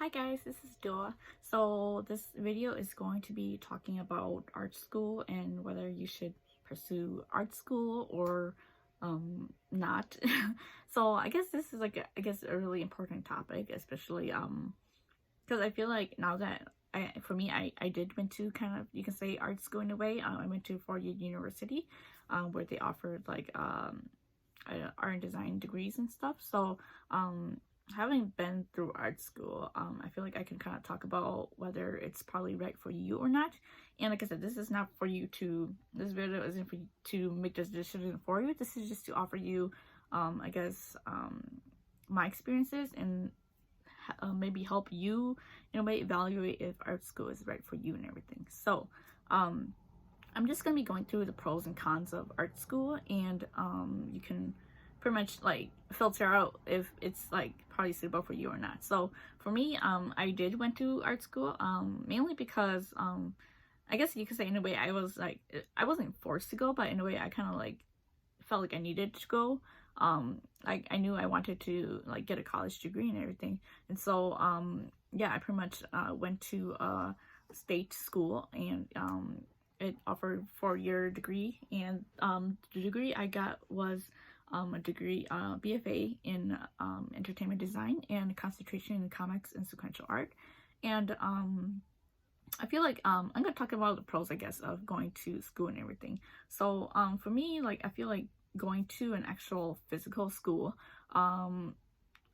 Hi guys, this is Dua. So this video is going to be talking about art school and whether you should pursue art school or not. So I guess this is a really important topic, especially because I feel like now that I did went to kind of, you can say, art school in a way. I went to 4-year university where they offered art and design degrees and stuff. So having been through art school, I feel like I can kind of talk about whether it's probably right for you or not. And like I said, this is not for you to, this video isn't for you to make this decision for you. This is just to offer you, my experiences and maybe help you in a way evaluate if art school is right for you and everything. So, I'm just gonna be going through the pros and cons of art school, and you can pretty much like filter out if it's like probably suitable for you or not. So for me, I did went to art school mainly because I guess you could say in a way I wasn't forced to go, but in a way I kind of like felt like I needed to go. Like I knew I wanted to like get a college degree and everything, and so yeah, I pretty much went to a state school, and it offered 4-year degree, and the degree I got was a degree BFA in entertainment design and concentration in comics and sequential art. And I feel like I'm gonna talk about the pros, I guess, of going to school and everything. So for me, like I feel like going to an actual physical school,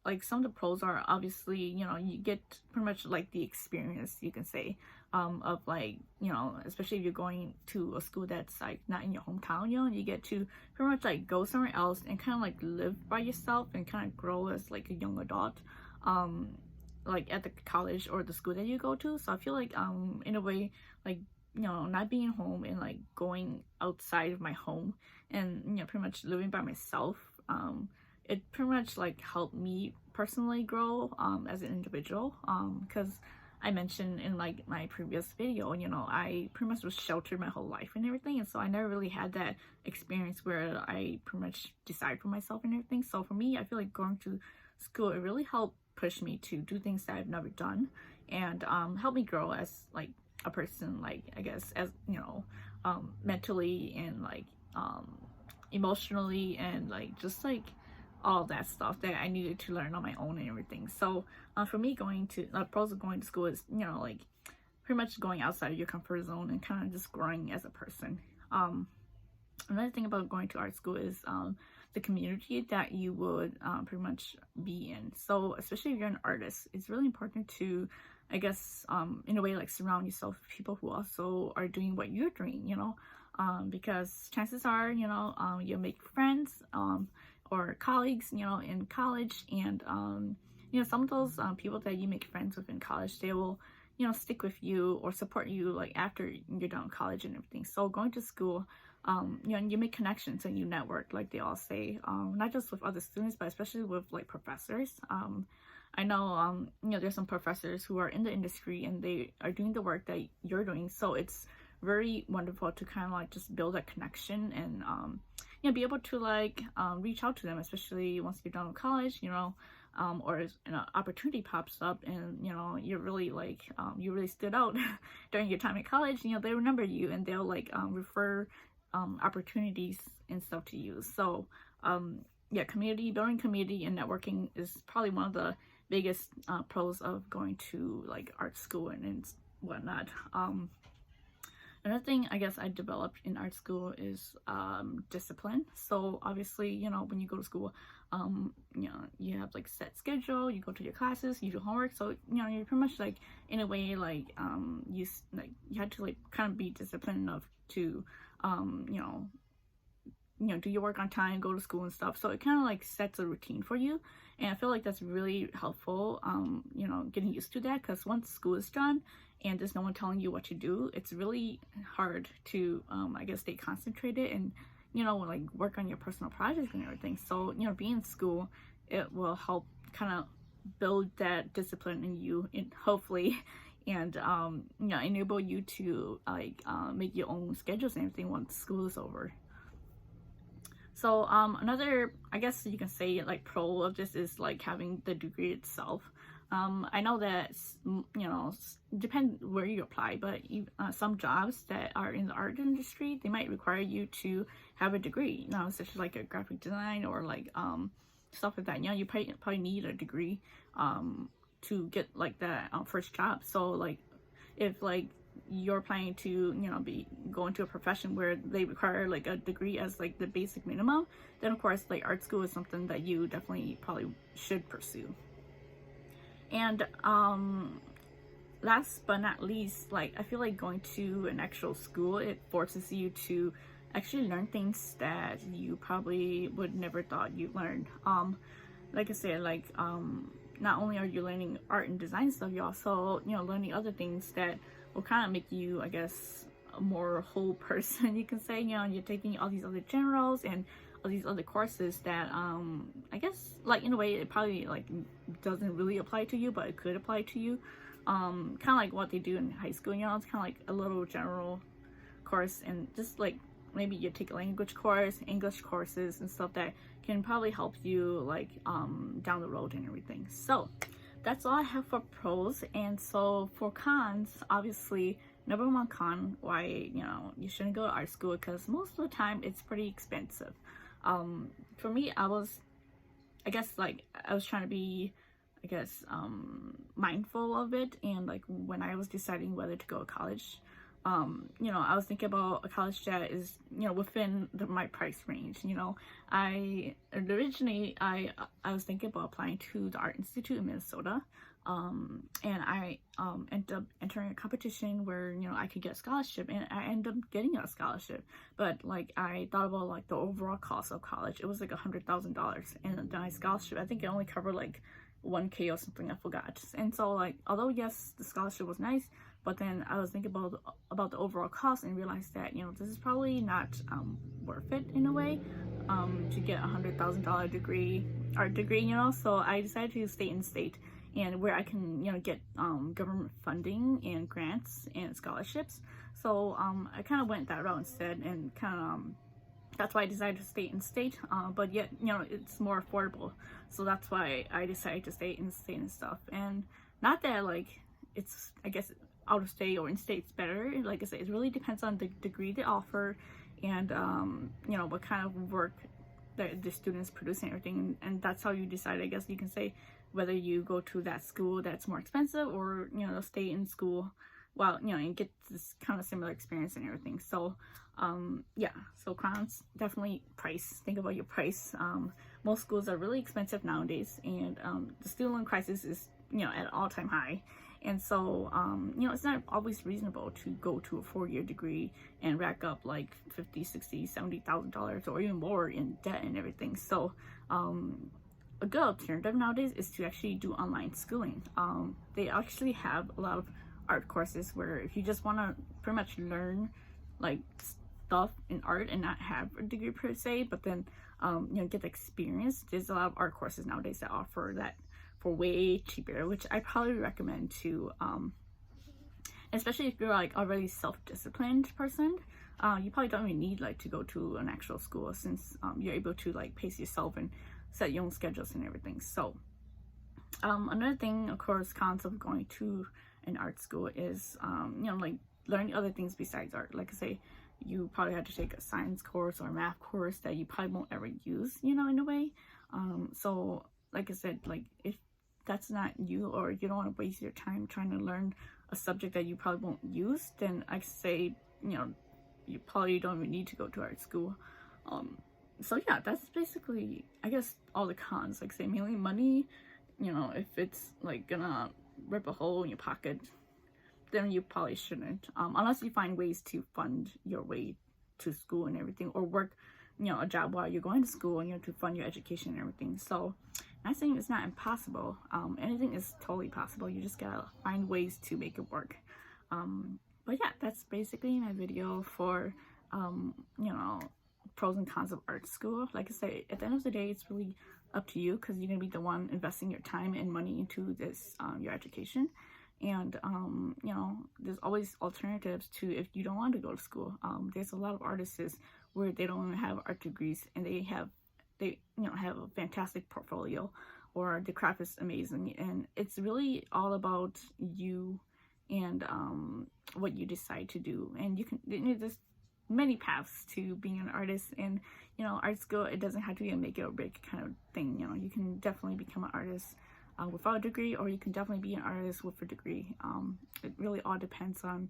like some of the pros are obviously, you know, you get pretty much like the experience, you can say, of like, you know, especially if you're going to a school that's like not in your hometown, you know, you get to pretty much like go somewhere else and kind of like live by yourself and kind of grow as like a young adult, like at the college or the school that you go to. So I feel like in a way, like, you know, not being home and like going outside of my home and, you know, pretty much living by myself, it pretty much like helped me personally grow as an individual, because I mentioned in like my previous video, you know, I pretty much was sheltered my whole life and everything, and so I never really had that experience where I pretty much decide for myself and everything. So for me, I feel like going to school, it really helped push me to do things that I've never done, and help me grow as like a person, like I guess as, you know, mentally and like emotionally and like just like all that stuff that I needed to learn on my own and everything. So for me, going to pros of going to school is, you know, like pretty much going outside of your comfort zone and kind of just growing as a person. Another thing about going to art school is the community that you would pretty much be in. So especially if you're an artist, it's really important to, I guess, in a way, like surround yourself with people who also are doing what you're doing, you know, because chances are, you know, you'll make friends or colleagues, you know, in college, and you know, some of those people that you make friends with in college, they will, you know, stick with you or support you like after you're done with college and everything. So going to school, you know, you make connections and you network, like they all say, not just with other students, but especially with like professors. I know, you know, there's some professors who are in the industry and they are doing the work that you're doing, so it's very wonderful to kind of like just build a connection and you know, be able to like reach out to them, especially once you're done with college, you know, or as an opportunity pops up and, you know, you're really like you really stood out during your time at college, you know, they remember you and they'll like refer opportunities and stuff to you. So yeah, building community and networking is probably one of the biggest pros of going to like art school and whatnot. Another thing I guess I developed in art school is discipline. So obviously, you know, when you go to school, you know, you have like set schedule, you go to your classes, you do homework. So, you know, you're pretty much like in a way like you had to like kind of be disciplined enough to you know, do your work on time, go to school and stuff. So it kind of like sets a routine for you, and I feel like that's really helpful, you know, getting used to that, because once school is done and there's no one telling you what to do, it's really hard to I guess stay concentrated and, you know, like work on your personal projects and everything. So, you know, being in school, it will help kind of build that discipline in you, and hopefully and you know, enable you to like make your own schedules and everything once school is over. So another, I guess you can say like pro of this is like having the degree itself. I know that, depend where you apply, but some jobs that are in the art industry, they might require you to have a degree, such as like a graphic design or like stuff like that. You probably need a degree to get like that first job. So like if like you're planning to be go into a profession where they require like a degree as like the basic minimum, then of course like art school is something that you definitely probably should pursue. And last but not least, like I feel like going to an actual school, it forces you to actually learn things that you probably would never thought you learned. Like I said, like not only are you learning art and design stuff, you're also learning other things that will kind of make you, I guess, a more whole person, you can say. You're taking all these other generals and all these other courses that I guess like in a way it probably like doesn't really apply to you, but it could apply to you. Kind of like what they do in high school. It's kind of like a little general course, and just like maybe you take a language course, English courses and stuff that can probably help you like down the road and everything. So that's all I have for pros. And so for cons, obviously number one con why you shouldn't go to art school, because most of the time it's pretty expensive. For me, I was trying to be, I guess, mindful of it. And like when I was deciding whether to go to college, I was thinking about a college that is, within my price range. I originally, I was thinking about applying to the Art Institute in Minnesota. And I ended up entering a competition where, I could get a scholarship, and I ended up getting a scholarship. But like, I thought about like the overall cost of college. It was like $100,000, and my scholarship, I think it only covered like 1K or something, I forgot. And so like, although yes, the scholarship was nice, but then I was thinking about the overall cost and realized that this is probably not worth it in a way to get $100,000 art degree. So I decided to stay in state, and where I can get government funding and grants and scholarships. So I kind of went that route instead, and kind of that's why I decided to stay in state, but yet it's more affordable. So that's why I decided to stay in state and stuff. And not that like it's, I guess, out of state or in state's better. Like I said, it really depends on the degree they offer, and what kind of work that the students produce and everything. And that's how you decide, I guess you can say, whether you go to that school that's more expensive, or stay in school and get this kind of similar experience and everything. So yeah, so cons, definitely price. Think about your price. Most schools are really expensive nowadays, and the student loan crisis is at an all-time high. And so it's not always reasonable to go to a 4-year degree and rack up like $50,000, $60,000, $70,000 or even more in debt and everything. So a good alternative nowadays is to actually do online schooling. They actually have a lot of art courses where if you just want to pretty much learn like stuff in art and not have a degree per se, but then get the experience, there's a lot of art courses nowadays that offer that for way cheaper, which I probably recommend to especially if you're like already self-disciplined person. You probably don't even need like to go to an actual school, since you're able to like pace yourself and set your own schedules and everything. So another thing, of course, cons of going to an art school is like learning other things besides art. Like I say, you probably have to take a science course or a math course that you probably won't ever use, in a way. So like I said, like if that's not you, or you don't want to waste your time trying to learn a subject that you probably won't use, then I say you probably don't even need to go to art school. So yeah, that's basically, I guess, all the cons. Like I say, mainly money. If it's like gonna rip a hole in your pocket, then you probably shouldn't, unless you find ways to fund your way to school and everything, or work a job while you're going to school and to fund your education and everything. So I'm not saying it's not impossible. Anything is totally possible. You just gotta find ways to make it work. But yeah, that's basically my video for pros and cons of art school. Like I say, at the end of the day, it's really up to you, because you're gonna be the one investing your time and money into this your education. And there's always alternatives to if you don't want to go to school. There's a lot of artists where they don't even have art degrees, and they have a fantastic portfolio, or the craft is amazing. And it's really all about you and what you decide to do. And you can, there's many paths to being an artist. And art school, it doesn't have to be a make it or break kind of thing. You can definitely become an artist without a degree, or you can definitely be an artist with a degree. It really all depends on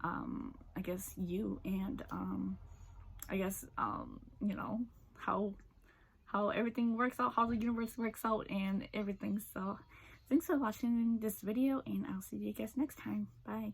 I guess you, and I guess how everything works out, how the universe works out, and everything. So thanks for watching this video, and I'll see you guys next time. Bye.